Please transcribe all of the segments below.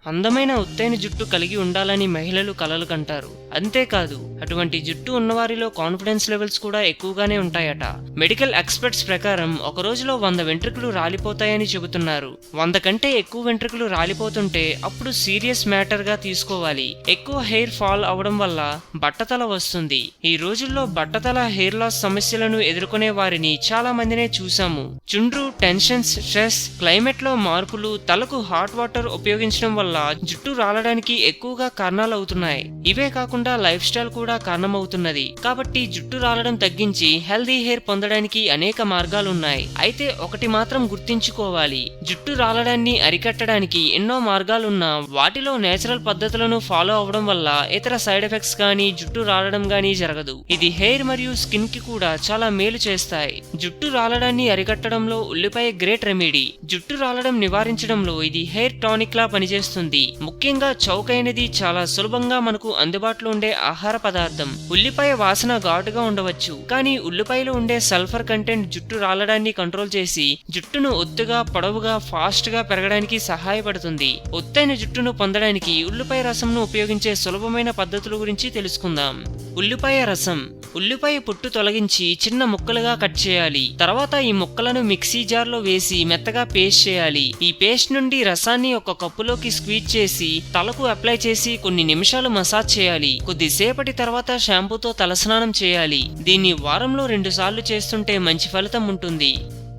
అందమైన ఒత్తైన జుట్టు కలిగి ఉండాలని మహిళలు కలలు కంటారు. అంతేకాదు అటువంటి జుట్టు ఉన్నవారిలో కాన్ఫిడెన్స్ లెవెల్స్ కూడా ఎక్కువగానే ఉంటాయట. మెడికల్ ఎక్స్పర్ట్స్ ప్రకారం ఒక రోజులో 100 వెంట్రుకలు రాలిపోతాయని చెబుతున్నారు. 100 కంటే ఎక్కువ వెంట్రుకలు రాలిపోతుంటే అప్పుడు సీరియస్ మ్యాటర్ గా తీసుకోవాలి. ఎక్కువ హెయిర్ ఫాల్ అవడం వల్ల బట్టతల వస్తుంది. ఈ రోజుల్లో బట్టతల, హెయిర్ లాస్ సమస్యలను ఎదుర్కొనే వారిని చాలా మందినే చూసాము. చుండ్రు, టెన్షన్స్, స్ట్రెస్, క్లైమేట్ లో మార్పులు, తలకు హాట్ వాటర్ ఉపయోగించడం వల్ల జుట్టు రాలడానికి ఎక్కువగా కారణాలు అవుతున్నాయి. ఇవే కాకుండా లైఫ్ స్టైల్ కూడా కారణమవుతున్నది. కాబట్టి జుట్టు రాలడం తగ్గించి హెల్దీ హెయిర్ పొందడానికి అనేక మార్గాలున్నాయి. అయితే ఒకటి మాత్రం గుర్తించుకోవాలి, జుట్టు రాలడాన్ని అరికట్టడానికి ఎన్నో మార్గాలున్నా వాటిలో నేచురల్ పద్ధతులను ఫాలో అవడం వల్ల ఇతర సైడ్ ఎఫెక్ట్స్ గానీ, జుట్టు రాలడం గానీ జరగదు. ఇది హెయిర్ మరియు స్కిన్ కి కూడా చాలా మేలు చేస్తాయి. జుట్టు రాలడాన్ని అరికట్టడంలో ఉల్లిపాయ గ్రేట్ రెమెడీ. జుట్టు రాలడం నివారించడంలో ఇది హెయిర్ టానిక్ లా పనిచేస్తుంది. ముఖ్యంగా చౌకైనది, చాలా సులభంగా మనకు అందుబాటులో ఉండే ఆహార పదార్థం. ఉల్లిపాయ వాసన ఘాటుగా ఉండవచ్చు, కానీ ఉల్లిపాయలో ఉండే సల్ఫర్ కంటెంట్ జుట్టు రాలడాన్ని కంట్రోల్ చేసి జుట్టును ఒత్తుగా, పొడవుగా, ఫాస్ట్ గా పెరగడానికి సహాయపడుతుంది. ఒత్తైన జుట్టును పొందడానికి ఉల్లిపాయ రసంను ఉపయోగించే సులభమైన పద్ధతుల గురించి తెలుసుకుందాం. ఉల్లిపాయ రసం. ఉల్లిపాయ పొట్టు తొలగించి చిన్న ముక్కలుగా కట్ చేయాలి. తర్వాత ఈ ముక్కలను మిక్సీ జార్ లో వేసి మెత్తగా పేస్ట్ చేయాలి. ఈ పేస్ట్ నుండి రసాన్ని ఒక కప్పులోకి స్క్వీజ్ చేసి తలకు అప్లై చేసి కొన్ని నిమిషాలు మసాజ్ చేయాలి. కొద్దిసేపటి తర్వాత షాంపూతో తలస్నానం చేయాలి. దీన్ని వారంలో 2 సార్లు చేస్తుంటే మంచి ఫలితం ఉంటుంది.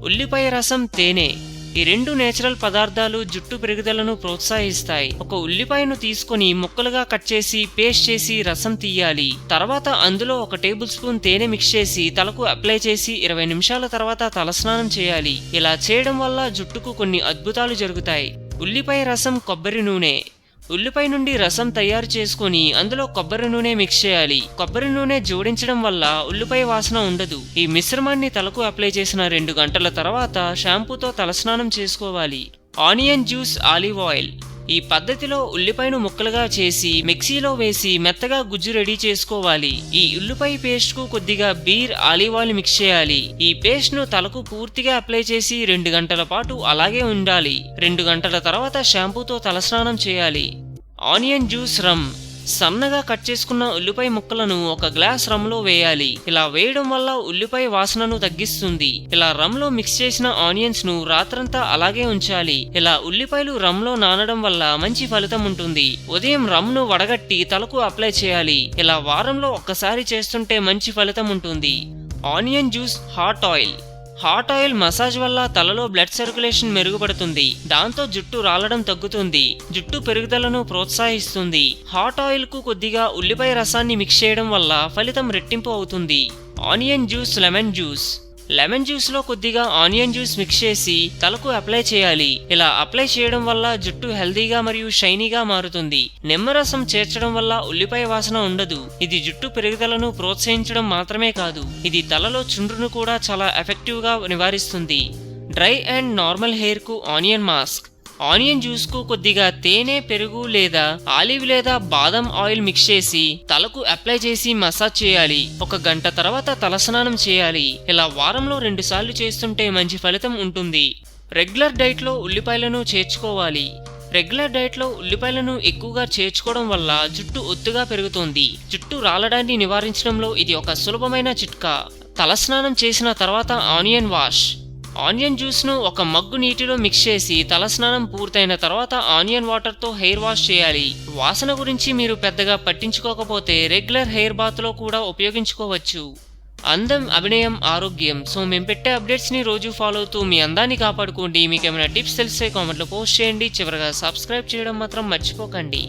ఉల్లిపాయ రసం, తేనె. ఈ 2 నేచురల్ పదార్థాలు జుట్టు పెరుగుదలను ప్రోత్సహిస్తాయి. ఒక ఉల్లిపాయను తీసుకొని ముక్కలుగా కట్ చేసి పేస్ట్ చేసి రసం తీయాలి. తర్వాత అందులో 1 టేబుల్ స్పూన్ తేనె మిక్స్ చేసి తలకు అప్లై చేసి 20 నిమిషాల తర్వాత తలస్నానం చేయాలి. ఇలా చేయడం వల్ల జుట్టుకు కొన్ని అద్భుతాలు జరుగుతాయి. ఉల్లిపాయ రసం, కొబ్బరి నూనె. ఉల్లిపాయ నుండి రసం తయారు చేసుకుని అందులో కొబ్బరి నూనె మిక్స్ చేయాలి. కొబ్బరి నూనె జోడించడం వల్ల ఉల్లిపాయ వాసన ఉండదు. ఈ మిశ్రమాన్ని తలకు అప్లై చేసిన 2 గంటల తర్వాత షాంపూతో తలస్నానం చేసుకోవాలి. Onion juice, olive oil. ఈ పద్ధతిలో ఉల్లిపాయను ముక్కలుగా చేసి మిక్సీలో వేసి మెత్తగా గుజ్జు రెడీ చేసుకోవాలి. ఈ ఉల్లిపాయ పేస్ట్ కు కొద్దిగా బీర్, ఆలివ్ ఆయిల్ మిక్స్ చేయాలి. ఈ పేస్ట్ ను తలకు పూర్తిగా అప్లై చేసి 2 గంటల పాటు అలాగే ఉండాలి. 2 గంటల తర్వాత షాంపూతో తలస్నానం చేయాలి. ఆనియన్ జ్యూస్, రమ్. సన్నగా కట్ చేసుకున్న ఉల్లిపాయ ముక్కలను 1 గ్లాస్ రమ్లో వేయాలి. ఇలా వేయడం వల్ల ఉల్లిపాయ వాసనను తగ్గిస్తుంది. ఇలా రమ్లో మిక్స్ చేసిన ఆనియన్స్ ను రాత్రంతా అలాగే ఉంచాలి. ఇలా ఉల్లిపాయలు రమ్లో నానడం వల్ల మంచి ఫలితం ఉంటుంది. ఉదయం రమ్ను వడగట్టి తలకు అప్లై చేయాలి. ఇలా వారంలో 1 సారి చేస్తుంటే మంచి ఫలితం ఉంటుంది. Onion juice, hot oil. Hot oil massage వల్ల తలలో బ్లడ్ సర్క్యులేషన్ మెరుగుపడుతుంది. దాంతో జుట్టు రాలడం తగ్గుతుంది. జుట్టు పెరుగుదలను ప్రోత్సహిస్తుంది. హాట్ ఆయిల్ కు కొద్దిగా ఉల్లిపాయ రసాన్ని మిక్స్ చేయడం వల్ల ఫలితం రెట్టింపు అవుతుంది. Onion juice, lemon juice. Lemon juice లో కొద్దిగా ఆనియన్ జ్యూస్ మిక్స్ చేసి తలకు అప్లై చేయాలి. ఇలా అప్లై చేయడం వల్ల జుట్టు హెల్దీగా మరియు షైనీగా మారుతుంది. నిమ్మరసం చేర్చడం వల్ల ఉల్లిపాయ వాసన ఉండదు. ఇది జుట్టు పెరుగుదలను ప్రోత్సహించడం మాత్రమే కాదు, ఇది తలలో చుండ్రును కూడా చాలా ఎఫెక్టివ్ గా నివారిస్తుంది. డ్రై అండ్ నార్మల్ హెయిర్ కు ఆనియన్ మాస్క్. ఆనియన్ జ్యూస్ కు కొద్దిగా తేనె, పెరుగు లేదా ఆలివ్ లేదా బాదం ఆయిల్ మిక్స్ చేసి తలకు అప్లై చేసి మసాజ్ చేయాలి. 1 గంట తర్వాత తలస్నానం చేయాలి. ఇలా వారంలో 2 సార్లు చేస్తుంటే మంచి ఫలితం ఉంటుంది. రెగ్యులర్ డైట్ లో ఉల్లిపాయలను చేర్చుకోవాలి. రెగ్యులర్ డైట్ లో ఉల్లిపాయలను ఎక్కువగా చేర్చుకోవడం వల్ల జుట్టు ఒత్తుగా పెరుగుతుంది. జుట్టు రాలడాన్ని నివారించడంలో ఇది ఒక సులభమైన చిట్కా. తలస్నానం చేసిన తర్వాత ఆనియన్ వాష్. ఆనియన్ జ్యూస్ ను 1 మగ్గు నీటిలో మిక్స్ చేసి తలస్నానం పూర్తయిన తర్వాత ఆనియన్ వాటర్ తో హెయిర్ వాష్ చేయాలి. వాసన గురించి మీరు పెద్దగా పట్టించుకోకపోతే రెగ్యులర్ హెయిర్ బాత్ లో కూడా ఉపయోగించుకోవచ్చు. అందం, అభినయం, ఆరోగ్యం. సో మేము పెట్టే అప్డేట్స్ ని రోజు ఫాలో అవుతూ మీ అందాన్ని కాపాడుకోండి. మీకు ఏమైనా టిప్స్ తెలిస్తే కామెంట్లో పోస్ట్ చేయండి. చివరగా సబ్స్క్రైబ్ చేయడం మాత్రం మర్చిపోకండి.